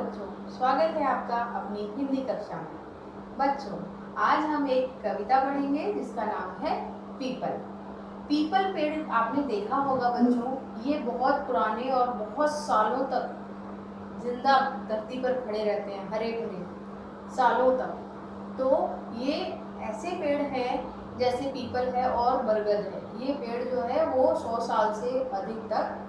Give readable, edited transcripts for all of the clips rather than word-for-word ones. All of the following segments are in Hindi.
बच्चों, स्वागत है आपका अपनी हिंदी कक्षा में। बच्चों, आज हम एक कविता पढ़ेंगे जिसका नाम है पीपल। पीपल पेड़ आपने देखा होगा बच्चों, ये बहुत पुराने और बहुत सालों तक जिंदा धरती पर खड़े रहते हैं, हरे भरे सालों तक। तो ये ऐसे पेड़ हैं जैसे पीपल है और बरगद है। ये पेड़ जो है वो 100 साल से अधिक तक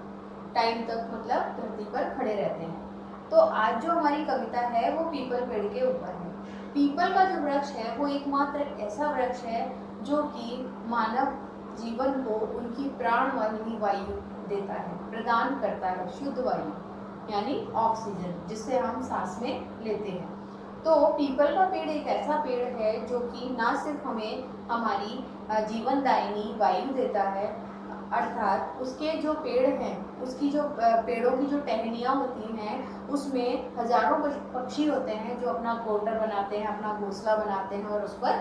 टाइम तक मतलब धरती पर खड़े रहते हैं। तो आज जो हमारी कविता है वो पीपल पेड़ के ऊपर है। पीपल का जो वृक्ष है वो एकमात्र ऐसा वृक्ष है जो कि मानव जीवन को उनकी प्राण वाहिनी वायु देता है, प्रदान करता है, शुद्ध वायु यानी ऑक्सीजन, जिससे हम सांस में लेते हैं। तो पीपल का पेड़ एक ऐसा पेड़ है जो कि ना सिर्फ हमें हमारी जीवनदायिनी वायु देता है, अर्थात उसके जो पेड़ हैं, उसकी जो पेड़ों की जो टहनियाँ होती हैं उसमें हजारों पक्षी होते हैं जो अपना क्वार्टर बनाते हैं, अपना घोंसला बनाते हैं और उस पर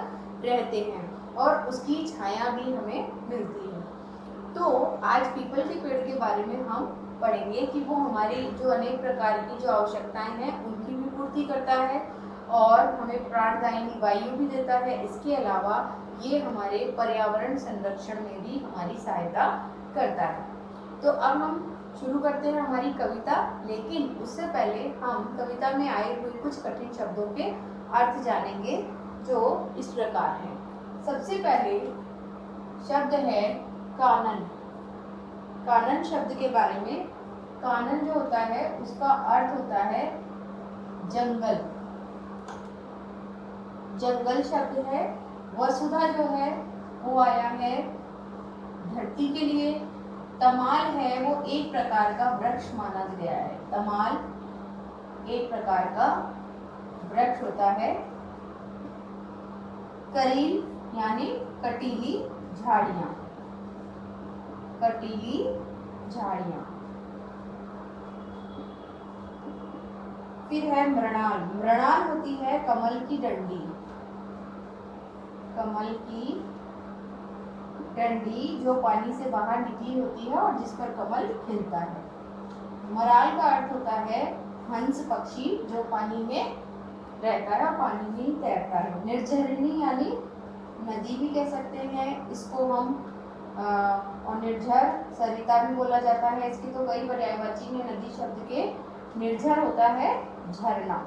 रहते हैं और उसकी छाया भी हमें मिलती है। तो आज पीपल के पेड़ के बारे में हम पढ़ेंगे कि वो हमारी जो अनेक प्रकार की जो आवश्यकताएं हैं उनकी भी पूर्ति करता है और हमें प्राणदायिनी वायु भी देता है। इसके अलावा ये हमारे पर्यावरण संरक्षण में भी हमारी सहायता करता है। तो अब हम शुरू करते हैं हमारी कविता, लेकिन उससे पहले हम कविता में आए हुए कुछ कठिन शब्दों के अर्थ जानेंगे जो इस प्रकार हैं। सबसे पहले शब्द है कानन। कानन शब्द के बारे में, कानन जो होता है उसका अर्थ होता है जंगल। जंगल शब्द है। वसुधा जो है वो आया है धरती के लिए। तमाल है वो एक प्रकार का वृक्ष माना गया है। तमाल एक प्रकार का वृक्ष होता है। करील यानी कटीली झाड़ियां। कटीली झाड़ियां। फिर है मृणाल। मृणाल होती है कमल की डंडी। कमल की डंडी जो पानी से बाहर निकली होती है और जिस पर कमल खिलता है। मराल का अर्थ होता है हंस पक्षी जो पानी में रहता है, पानी में तैरता है। निर्झरिणी यानी नदी भी कह सकते हैं इसको हम, और निर्झर सरिता भी बोला जाता है। इसके तो कई पर्यायवाची हैं नदी शब्द के। निर्झर होता है झरना।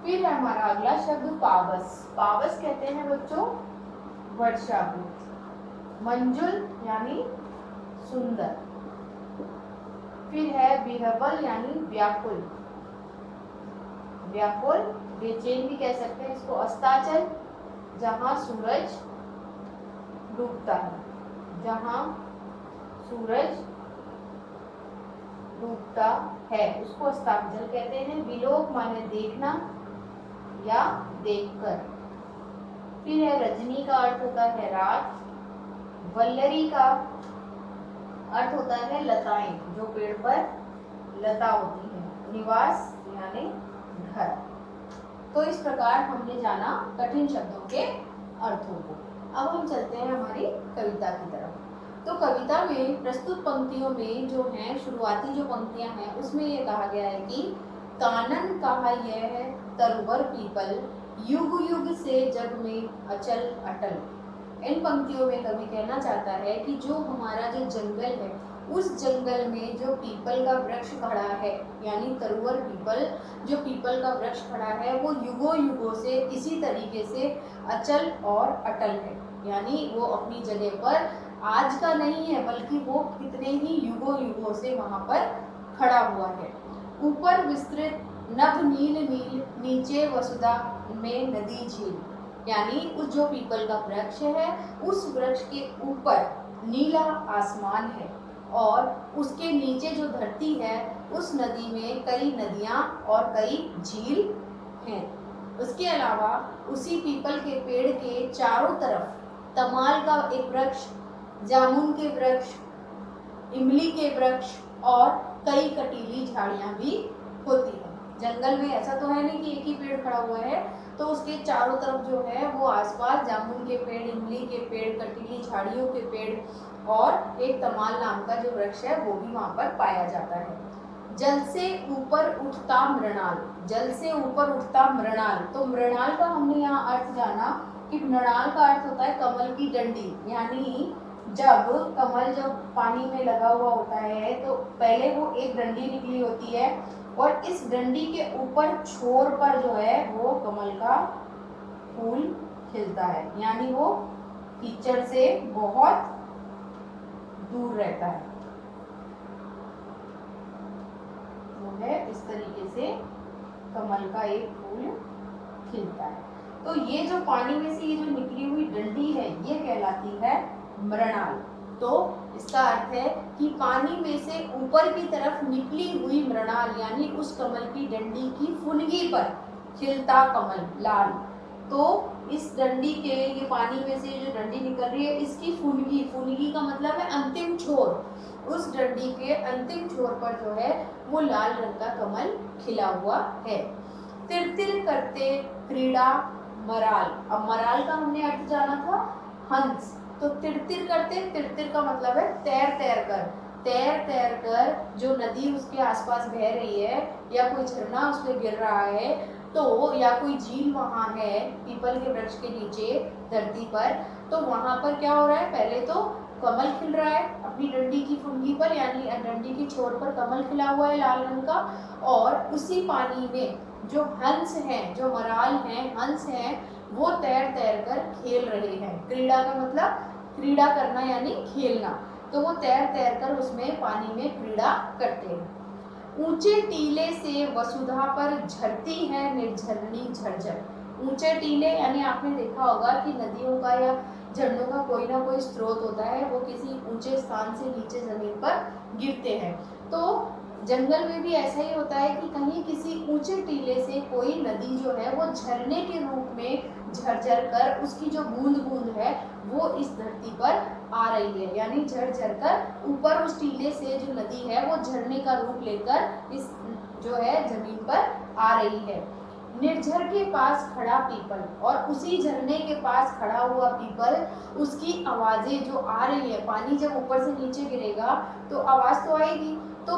फिर हमारा अगला शब्द पावस। पावस कहते हैं बच्चों वर्षा को। मंजुल यानी सुंदर। फिर है विह्वल यानी व्याकुल। व्याकुल बेचैन भी कह सकते हैं इसको। अस्ताचल जहां सूरज डूबता है। जहां सूरज डूबता है उसको अस्ताचल कहते हैं। विलोक माने देखना या देखकर। फिर है रजनी का अर्थ होता है रात। वल्लरी का अर्थ होता है लताएं जो पेड़ पर लता होती है। निवास यानी घर। तो इस प्रकार हमने जाना कठिन शब्दों के अर्थों को। अब हम चलते हैं हमारी कविता की तरफ। तो कविता में प्रस्तुत पंक्तियों में जो हैं, शुरुआती जो पंक्तियां हैं उसमें ये कहा गया है कि कानन कहा यह है तरुवर पीपल, युग युग से जग में अचल अटल। इन पंक्तियों में कवि कहना चाहता है कि जो हमारा जो जंगल है उस जंगल में जो पीपल का वृक्ष खड़ा है यानी तरुवर पीपल, जो पीपल का वृक्ष खड़ा है वो युगों युगों से इसी तरीके से अचल और अटल है। यानी वो अपनी जगह पर आज का नहीं है बल्कि वो कितने ही युगों युगों से वहां पर खड़ा हुआ है। ऊपर विस्तृत नभ नील नील, नीचे वसुधा में नदी झील। यानी उस जो पीपल का वृक्ष है उस वृक्ष के ऊपर नीला आसमान है और उसके नीचे जो धरती है उस नदी में कई नदियां और कई झील हैं। उसके अलावा उसी पीपल के पेड़ के चारों तरफ तमाल का एक वृक्ष, जामुन के वृक्ष, इमली के वृक्ष और कई कटीली झाड़ियां भी होती हैं। जंगल में ऐसा तो है नहीं कि एक ही पेड़ खड़ा हुआ है, तो उसके चारों तरफ जो है वो आसपास जामुन के पेड़, इमली के पेड़, कटीली झाड़ियों के पेड़ और एक तमाल नाम का जो वृक्ष है वो भी वहां पर पाया जाता है। जल से ऊपर उठता मृणाल, जल से ऊपर उठता मृणाल। तो मृणाल का हमने यहाँ अर्थ जाना कि मृणाल का अर्थ होता है कमल की डंडी, यानी जब कमल जब पानी में लगा हुआ होता है तो पहले वो एक डंडी निकली होती है और इस डंडी के ऊपर छोर पर जो है वो कमल का फूल खिलता है, यानी वो कीचड़ से बहुत दूर रहता है। वो है इस तरीके से कमल का एक फूल खिलता है। तो ये जो पानी में से ये जो निकली हुई डंडी है ये कहलाती है मृणाल। तो इसका अर्थ है कि पानी में से ऊपर की तरफ निकली हुई मृणाल, यानी उस कमल की डंडी की फुनगी पर खिलता कमल लाल। तो इस डंडी के, ये पानी में से जो डंडी निकल रही है इसकी फुनगी, फुनगी का मतलब है अंतिम छोर, उस डंडी के अंतिम छोर पर जो है वो लाल रंग का कमल खिला हुआ है। तिरतिर करते क्रीड़ा मराल। अब मराल का हमने अर्थ जाना था हंस, तो तिरतिर करते, तिरतिर का मतलब है तैर तैर कर, तैर तैर कर जो नदी उसके आसपास बह रही है या कोई झरना उस पर गिर रहा है तो, या कोई झील वहाँ है पीपल के वृक्ष के नीचे धरती पर, तो वहाँ पर क्या हो रहा है, पहले तो कमल खिल रहा है अपनी डंडी की फुनगी पर, यानी डंडी की छोर पर कमल खिला हुआ है लाल रंग का, और उसी पानी में जो हंस हैं, जो मराल हैं, हंस हैं, वो तैर तैर कर खेल रहे हैं। क्रीड़ा का मतलब क्रीड़ा करना यानी खेलना, तो वो तैर तैर कर उसमें पानी में क्रीड़ा करते हैं। ऊंचे टीले से वसुधा पर झरती है निर्झरणी झरझर। ऊंचे टीले यानी आपने देखा होगा कि नदियों का या झरनों का कोई ना कोई स्रोत होता है, वो किसी ऊंचे स्थान से नीचे जमीन पर गिरते हैं। तो जंगल में भी ऐसा ही होता है कि कहीं किसी ऊंचे टीले से कोई नदी जो है वो झरने के रूप में झरझर कर, उसकी जो बूंद बूंद है वो इस धरती पर आ रही है, यानी झरझर कर ऊपर उस टीले से जो नदी है वो झरने का रूप लेकर इस जो है जमीन पर आ रही है। निर्झर के पास खड़ा पीपल, और उसी झरने के पास खड़ा हुआ पीपल, उसकी आवाजें जो आ रही है, पानी जब ऊपर से नीचे गिरेगा तो आवाज तो आएगी, तो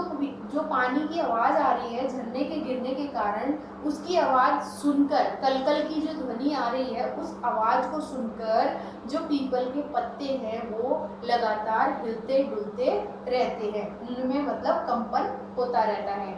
जो पानी की आवाज आ रही है झरने के गिरने के कारण, उसकी आवाज सुनकर, कलकल की जो ध्वनि आ रही है उस आवाज को सुनकर जो पीपल के पत्ते हैं वो लगातार हिलते डुलते रहते हैं, उनमें मतलब कंपन होता रहता है।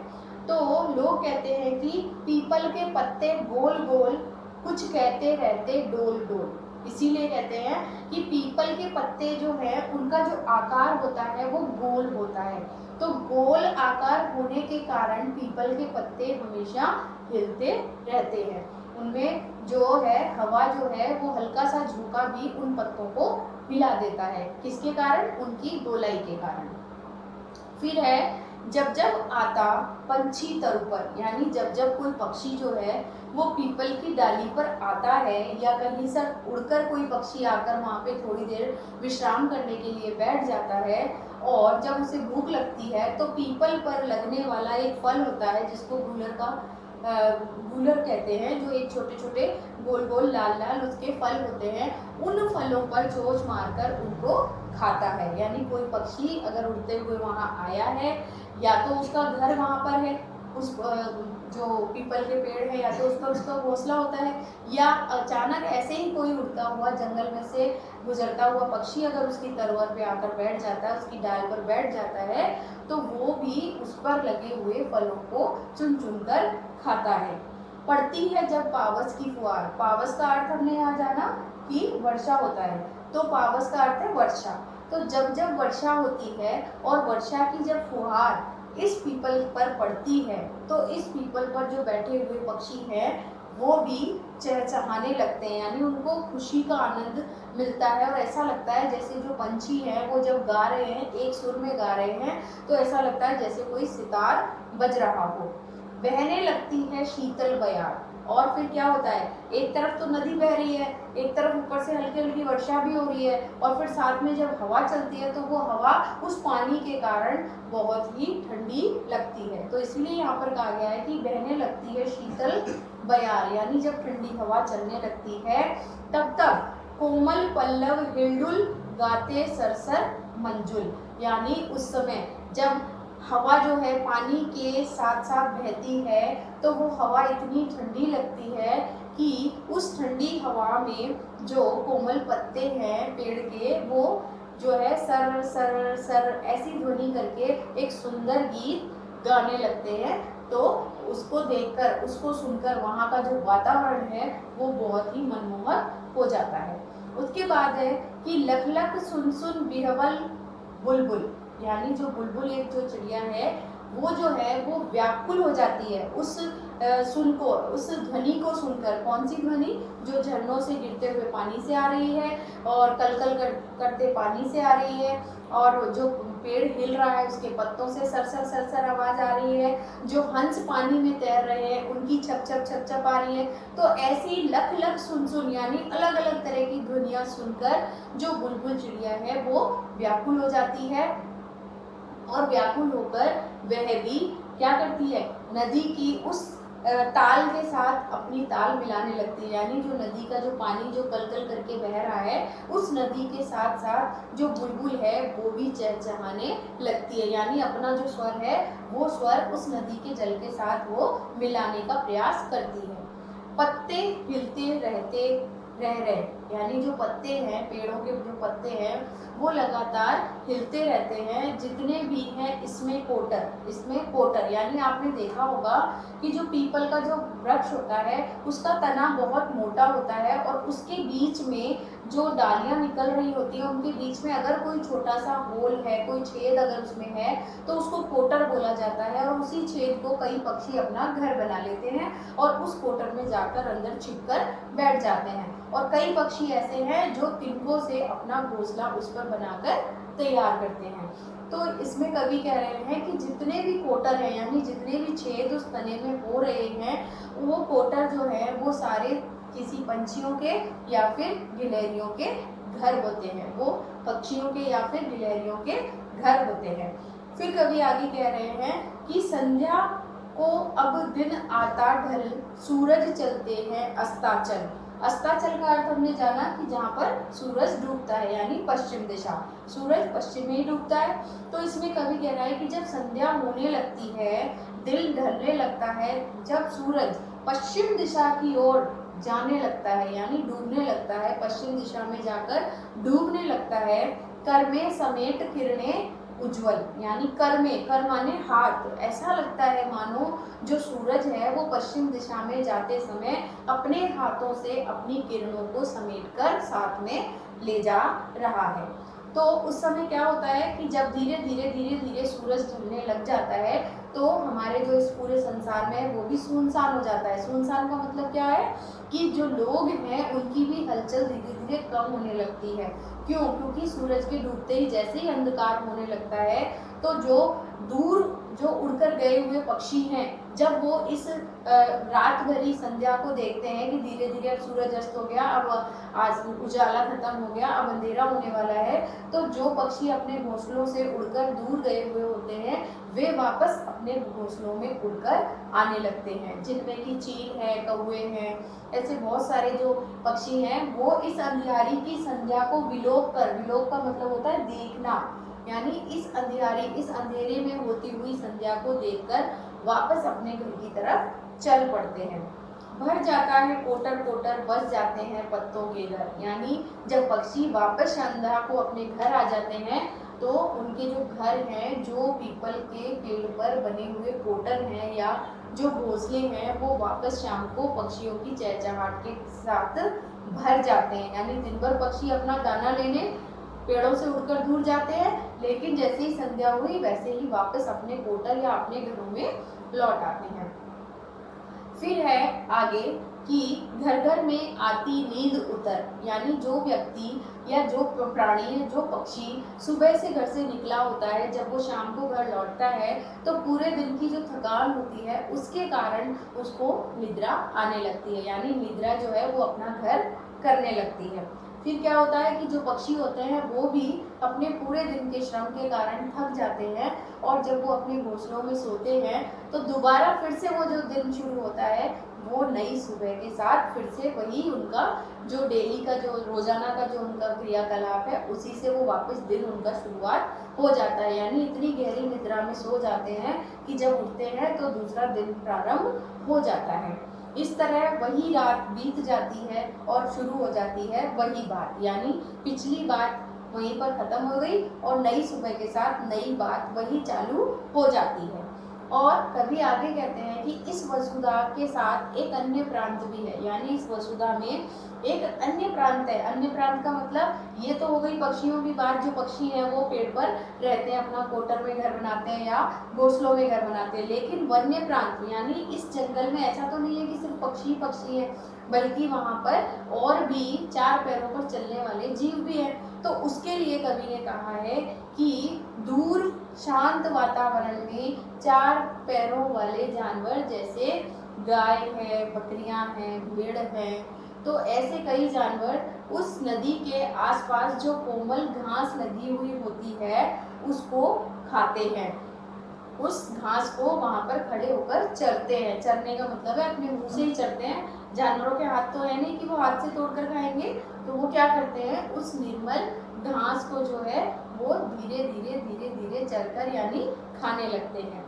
तो लोग कहते हैं कि पीपल के पत्ते गोल गोल कुछ कहते रहते डोल डोल, इसीलिए कहते हैं कि पीपल के पत्ते जो है उनका जो आकार होता है वो गोल होता है। तो गोल आकार होने के कारण पीपल के पत्ते हमेशा हिलते रहते हैं, उनमें जो है हवा जो है वो हल्का सा झोंका भी उन पत्तों को हिला देता है, किसके कारण, उनकी गोलाई के कारण। फिर है जब जब आता पंछी तरु पर, यानी जब जब कोई पक्षी जो है वो पीपल की डाली पर आता है या कहीं से उड़कर कोई पक्षी आकर वहाँ पे थोड़ी देर विश्राम करने के लिए बैठ जाता है, और जब उसे भूख लगती है तो पीपल पर लगने वाला एक फल होता है जिसको गूलर कहते हैं, जो एक छोटे छोटे गोल गोल लाल लाल उसके फल होते हैं, उन फलों पर चोंच मारकर उनको खाता है। यानी कोई पक्षी अगर उड़ते हुए वहाँ आया है, या तो उसका घर वहाँ पर है, उस जो पीपल के पेड़ है, या तो उसका घोंसला होता है, या अचानक ऐसे ही कोई उड़ता हुआ जंगल में से गुजरता हुआ पक्षी अगर उसकी तरवर पे आकर बैठ जाता है, उसकी डाल पर बैठ जाता है, तो वो भी उस पर लगे हुए फलों को चुन चुन कर खाता है। पड़ती है जब पावस की फुहार, पावस का अर्थ हमने यहाँ जाना कि वर्षा होता है, तो पावस का अर्थ है वर्षा। तो जब जब वर्षा होती है और वर्षा की जब फुहार इस पीपल पर पड़ती है, तो इस पीपल पर जो बैठे हुए पक्षी हैं वो भी चहचहाने लगते हैं, यानी उनको खुशी का आनंद मिलता है, और ऐसा लगता है जैसे जो पंछी हैं वो जब गा रहे हैं, एक सुर में गा रहे हैं, तो ऐसा लगता है जैसे कोई सितार बज रहा हो। बहने लगती है शीतल बयार, और फिर क्या होता है, एक तरफ तो नदी बह रही है, एक तरफ ऊपर से हल्की हल्की वर्षा भी हो रही है, और फिर साथ में जब हवा चलती है तो वो हवा उस पानी के कारण बहुत ही ठंडी लगती है। तो इसलिए यहाँ पर कहा गया है कि बहने लगती है शीतल बयार, यानी जब ठंडी हवा चलने लगती है तब तक कोमल पल्लव हिलडुल गाते सरसर मंजुल, यानी उस समय जब हवा जो है पानी के साथ साथ बहती है तो वो हवा इतनी ठंडी लगती है कि उस ठंडी हवा में जो कोमल पत्ते हैं पेड़ के वो जो है सर सर सर ऐसी ध्वनि करके एक सुंदर गीत गाने लगते हैं। तो उसको देखकर, उसको सुनकर वहाँ का जो वातावरण है वो बहुत ही मनमोहक हो जाता है। उसके बाद है कि लख लख सुन सुन बिरबल बुलबुल, यानी जो बुलबुल एक जो चिड़िया है वो जो है वो व्याकुल हो जाती है उस उस ध्वनि को सुनकर। कौन सी ध्वनि? जो झरनों से गिरते हुए पानी से आ रही है और कलकल करते पानी से आ रही है, और जो पेड़ हिल रहा है उसके पत्तों से सरसर सरसर आवाज आ रही है, जो हंस पानी में तैर रहे हैं उनकी छप छप छप छप आ रही है। तो ऐसी लख लख सुन सुन यानी अलग अलग तरह की ध्वनियाँ सुनकर जो बुलबुल चिड़िया है वो व्याकुल हो जाती है, और व्याकुल होकर वह भी क्या करती है, नदी की उस ताल के साथ अपनी ताल मिलाने लगती है। यानी जो नदी का जो पानी जो कलकल करके बह रहा है उस नदी के साथ साथ जो बुलबुल है वो भी चहचहाने लगती है, यानी अपना जो स्वर है वो स्वर उस नदी के जल के साथ वो मिलाने का प्रयास करती है। पत्ते हिलते रहते रह रहे, यानी जो पत्ते हैं पेड़ों के जो पत्ते हैं वो लगातार हिलते रहते हैं। जितने भी हैं इसमें कोटर यानी आपने देखा होगा कि जो पीपल का जो वृक्ष होता है उसका तना बहुत मोटा होता है और उसके बीच में जो डालियां निकल रही होती हैं उनके बीच में अगर कोई छोटा सा होल है, कोई छेद अगर उसमें है तो उसको कोटर बोला जाता है, और उसी छेद को कई पक्षी अपना घर बना लेते हैं और उस कोटर में जाकर अंदर छिपकर बैठ जाते हैं। और कई पक्षी ऐसे हैं जो तिनकों से अपना घोंसला उस पर बनाकर तैयार करते हैं। तो इसमें कवि कह रहे हैं कि जितने भी कोटर हैं यानी जितने भी छेद उस तने में हो रहे हैं वो कोटर जो है वो सारे किसी पंछियों के या फिर गिलहरियों के घर होते हैं, वो पक्षियों के या फिर गिलहरियों के घर होते हैं। फिर कवि आगे कह रहे हैं कि संध्या को अब दिन आता ढल, सूरज चलते हैं अस्ताचल। अस्ताचल का अर्थ हमने जाना कि जहाँ पर सूरज डूबता है यानी पश्चिम दिशा, सूरज पश्चिम में ही डूबता है। तो इसमें कवि कह रहा है कि जब संध्या होने लगती है, दिल ढलने लगता है, जब सूरज पश्चिम दिशा की ओर जाने लगता है यानी डूबने लगता है, पश्चिम दिशा में जाकर डूबने लगता है, कर में समेट किरणें उज्जवल, यानी कर में, कर माने हाथ, ऐसा लगता है मानो जो सूरज है वो पश्चिम दिशा में जाते समय अपने हाथों से अपनी किरणों को समेटकर साथ में ले जा रहा है। तो उस समय क्या होता है कि जब धीरे धीरे धीरे धीरे सूरज ढलने लग जाता है तो हमारे जो इस पूरे संसार में है वो भी सुनसान हो जाता है। सुनसान का मतलब क्या है कि जो लोग हैं उनकी भी हलचल धीरे धीरे कम होने लगती है। क्यों? क्योंकि सूरज के डूबते ही जैसे ही अंधकार होने लगता है तो जो दूर जो उड़कर गए हुए पक्षी हैं जब वो इस रात भरी संध्या को देखते हैं कि धीरे धीरे अब सूरज अस्त हो गया, अब आज उजाला खत्म हो गया, अब अंधेरा होने वाला है, तो जो पक्षी अपने घोंसलों से उड़कर दूर गए हुए होते हैं वे वापस अपने घोंसलों में उड़कर आने लगते हैं, जिनमें कि चील है, कौवे हैं, ऐसे बहुत सारे जो पक्षी हैं वो इस अंधियारी की संध्या को विलोप का मतलब होता है देखना, यानी इस अंधेरे में होती हुई संध्या को देखकर वापस अपने घर की तरफ चल पड़ते हैं। भर जाता है कोटर कोटर, बस जाते हैं पत्तों के घर, यानी जब पक्षी वापस संध्या को अपने घर आ जाते हैं तो उनके जो घर हैं, जो पीपल के पेड़ पर बने हुए कोटर हैं या जो घोंसले हैं वो वापस शाम को पक्षियों की चहचहाट के साथ भर जाते हैं। यानी दिन भर पक्षी अपना दाना लेने पेड़ों से उड़कर दूर जाते हैं, लेकिन जैसे ही संध्या हुई वैसे ही वापस अपने कोटर या अपने घरों में लौट आते हैं। फिर है आगे कि घर घर में आती नींद उतर, यानी जो व्यक्ति या जो प्राणी जो पक्षी सुबह से घर से निकला होता है जब वो शाम को घर लौटता है तो पूरे दिन की जो थकान होती है उसके कारण उसको निद्रा आने लगती है, यानी निद्रा जो है वो अपना घर करने लगती है। फिर क्या होता है कि जो पक्षी होते हैं वो भी अपने पूरे दिन के श्रम के कारण थक जाते हैं, और जब वो अपने घोंसलों में सोते हैं तो दोबारा फिर से वो जो दिन शुरू होता है वो नई सुबह के साथ फिर से वही उनका जो डेली का जो रोजाना का जो उनका क्रियाकलाप है उसी से वो वापस दिन उनका शुरुआत हो जाता है। यानी इतनी गहरी निद्रा में सो जाते हैं कि जब उठते हैं तो दूसरा दिन प्रारंभ हो जाता है। इस तरह वही रात बीत जाती है और शुरू हो जाती है वही बात, यानी पिछली बात वहीं पर खत्म हो गई और नई सुबह के साथ नई बात वही चालू हो जाती है। और कभी आगे कहते हैं कि इस वसुधा के साथ एक अन्य प्रांत भी है, यानी इस वसुधा में एक अन्य प्रांत है। अन्य प्रांत का मतलब ये तो हो गई पक्षियों की बात, जो पक्षी हैं वो पेड़ पर रहते हैं, अपना कोटर में घर बनाते हैं या घोंसलों में घर बनाते हैं, लेकिन वन्य प्रांत यानी इस जंगल में ऐसा तो नहीं है कि सिर्फ पक्षी पक्षी है, बल्कि वहाँ पर और भी चार पैरों पर चलने वाले जीव भी हैं। तो उसके लिए कवि ने कहा है कि दूर शांत वातावरण में चार पैरों वाले जानवर जैसे गाय है, बकरियां हैं, भेड़ हैं, तो ऐसे कई जानवर उस नदी के आसपास जो कोमल घास लगी हुई होती है उसको खाते हैं, उस घास को वहां पर खड़े होकर चरते हैं। चरने का मतलब है अपने मुंह से ही चरते हैं, जानवरों के हाथ तो है नहीं कि वो हाथ से तोड़कर खाएंगे, तो वो क्या करते हैं उस निर्मल घास को जो है वो धीरे धीरे धीरे धीरे चरकर यानी खाने लगते हैं।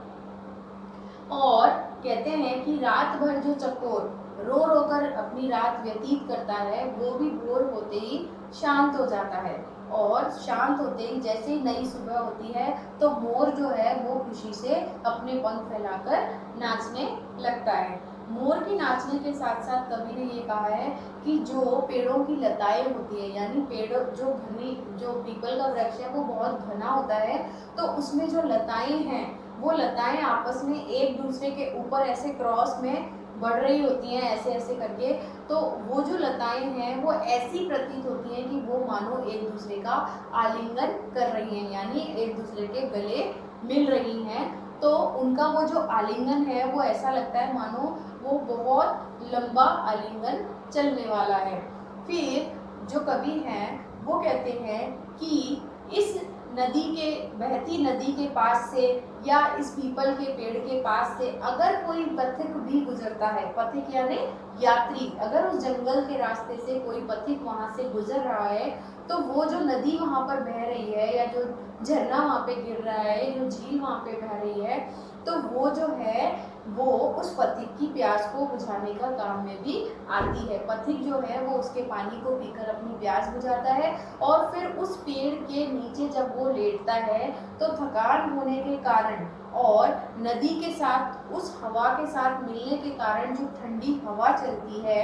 और कहते हैं कि रात भर जो चकोर रो रो कर अपनी रात व्यतीत करता है वो भी भोर होते ही शांत हो जाता है, और शांत होते ही जैसे ही नई सुबह होती है तो मोर जो है वो खुशी से अपने पंख फैलाकर नाचने लगता है। मोर के नाचने के साथ साथ कवि ने ये कहा है कि जो पेड़ों की लताएं होती है, यानी पेड़ जो घनी जो पीपल का वृक्ष है वो बहुत घना होता है, तो उसमें जो लताएं हैं वो लताएं आपस में एक दूसरे के ऊपर ऐसे क्रॉस में बढ़ रही होती हैं, ऐसे ऐसे करके, तो वो जो लताएं हैं वो ऐसी प्रतीत होती हैं कि वो मानो एक दूसरे का आलिंगन कर रही हैं, यानी एक दूसरे के गले मिल रही हैं। तो उनका वो जो आलिंगन है वो ऐसा लगता है मानो वो बहुत लंबा आलिंगन चलने वाला है। फिर जो कवि हैं वो कहते हैं कि इस नदी के बहती नदी के पास से या इस पीपल के पेड़ के पास से अगर कोई पथिक भी गुजरता है, पथिक यानी यात्री, अगर उस जंगल के रास्ते से कोई पथिक वहां से गुजर रहा है तो वो जो नदी वहां पर बह रही है या जो झरना वहां पे गिर रहा है, जो झील वहां पे बह रही है, तो वो जो है वो उस पथिक की प्यास को बुझाने का काम में भी आती है। पथिक जो है वो उसके पानी को पीकर अपनी प्यास बुझाता है, और फिर उस पेड़ के नीचे जब वो लेटता है तो थकान होने के कारण और नदी के साथ उस हवा के साथ मिलने के कारण जो ठंडी हवा चलती है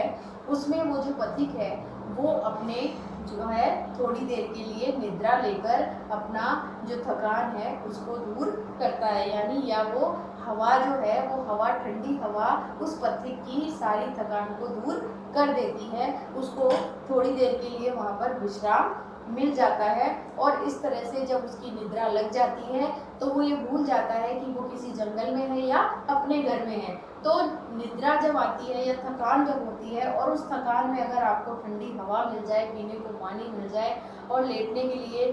उसमें वो जो पथिक है वो अपने जो है थोड़ी देर के लिए निद्रा लेकर अपना जो थकान है उसको दूर करता है, यानी या वो हवा जो है वो हवा ठंडी हवा उस पथिक की सारी थकान को दूर कर देती है, उसको थोड़ी देर के लिए वहाँ पर विश्राम मिल जाता है। और इस तरह से जब उसकी निद्रा लग जाती है तो वो ये भूल जाता है कि वो किसी जंगल में है या अपने घर में है। तो निद्रा जब आती है या थकान जब होती है और उस थकान में अगर आपको ठंडी हवा मिल जाए, पीने को पानी मिल जाए और लेटने के लिए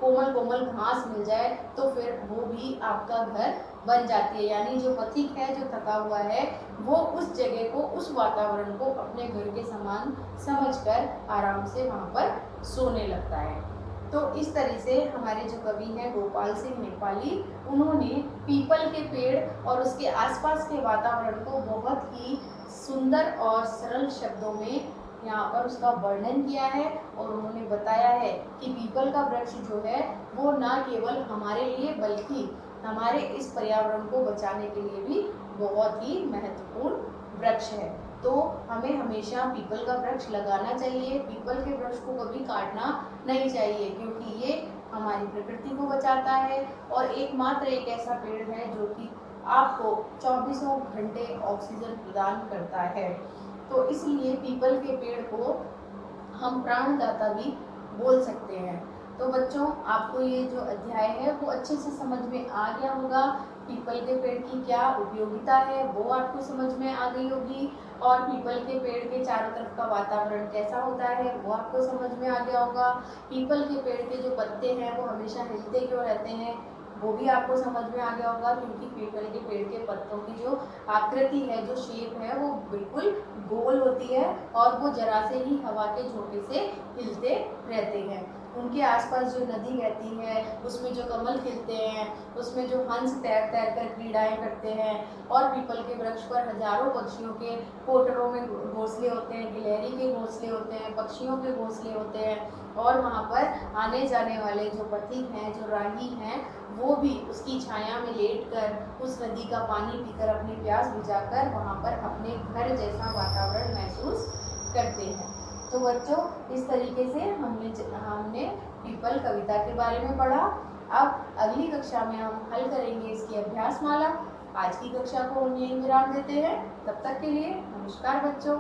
कोमल कोमल घास मिल जाए तो फिर वो भी आपका घर बन जाती है, यानी जो पथिक है जो थका हुआ है वो उस जगह को उस वातावरण को अपने घर के समान समझकर आराम से वहाँ पर सोने लगता है। तो इस तरह से हमारे जो कवि हैं गोपाल सिंह नेपाली, उन्होंने पीपल के पेड़ और उसके आसपास के वातावरण को बहुत ही सुंदर और सरल शब्दों में यहाँ पर उसका वर्णन किया है, और उन्होंने बताया है कि पीपल का वृक्ष जो है वो न केवल हमारे लिए बल्कि हमारे इस पर्यावरण को बचाने के लिए भी बहुत ही महत्वपूर्ण वृक्ष है। तो हमें हमेशा पीपल का वृक्ष लगाना चाहिए, पीपल के वृक्ष को कभी काटना नहीं चाहिए, क्योंकि ये हमारी प्रकृति को बचाता है और एकमात्र एक ऐसा पेड़ है जो कि आपको 24 घंटे ऑक्सीजन प्रदान करता है। तो इसलिए पीपल के पेड़ को हम प्राणदाता भी बोल सकते हैं। तो बच्चों, आपको ये जो अध्याय है वो अच्छे से समझ में आ गया होगा पीपल के पेड़ की क्या उपयोगिता है वो आपको समझ में आ गई होगी, और पीपल के पेड़ के चारों तरफ का वातावरण कैसा होता है वो आपको समझ में आ गया होगा। पीपल के पेड़ के जो पत्ते हैं वो हमेशा हिलते क्यों रहते हैं वो भी आपको समझ में आ गया होगा, क्योंकि पीपल के पेड़ के पत्तों की जो आकृति है, जो शेप है, वो बिल्कुल गोल होती है और वो जरा से ही हवा के झोंके से हिलते रहते हैं। उनके आसपास जो नदी बहती है उसमें जो कमल खिलते हैं, उसमें जो हंस तैर तैर कर क्रीड़ाएं करते हैं, और पीपल के वृक्ष पर हजारों पक्षियों के कोटरों में घोंसले होते हैं, गिलहरी के घोंसले होते हैं, पक्षियों के घोंसले होते हैं, और वहाँ पर आने जाने वाले जो पथिक हैं, जो राही हैं, वो भी उसकी छाया में लेटकर उस नदी का पानी पीकर अपनी प्यास बुझाकर वहाँ पर अपने घर जैसा वातावरण महसूस करते हैं। तो बच्चों, इस तरीके से हमने पीपल कविता के बारे में पढ़ा। अब अगली कक्षा में हम हल करेंगे इसकी अभ्यास माला। आज की कक्षा को हम यहीं विराम देते हैं। तब तक के लिए नमस्कार बच्चों।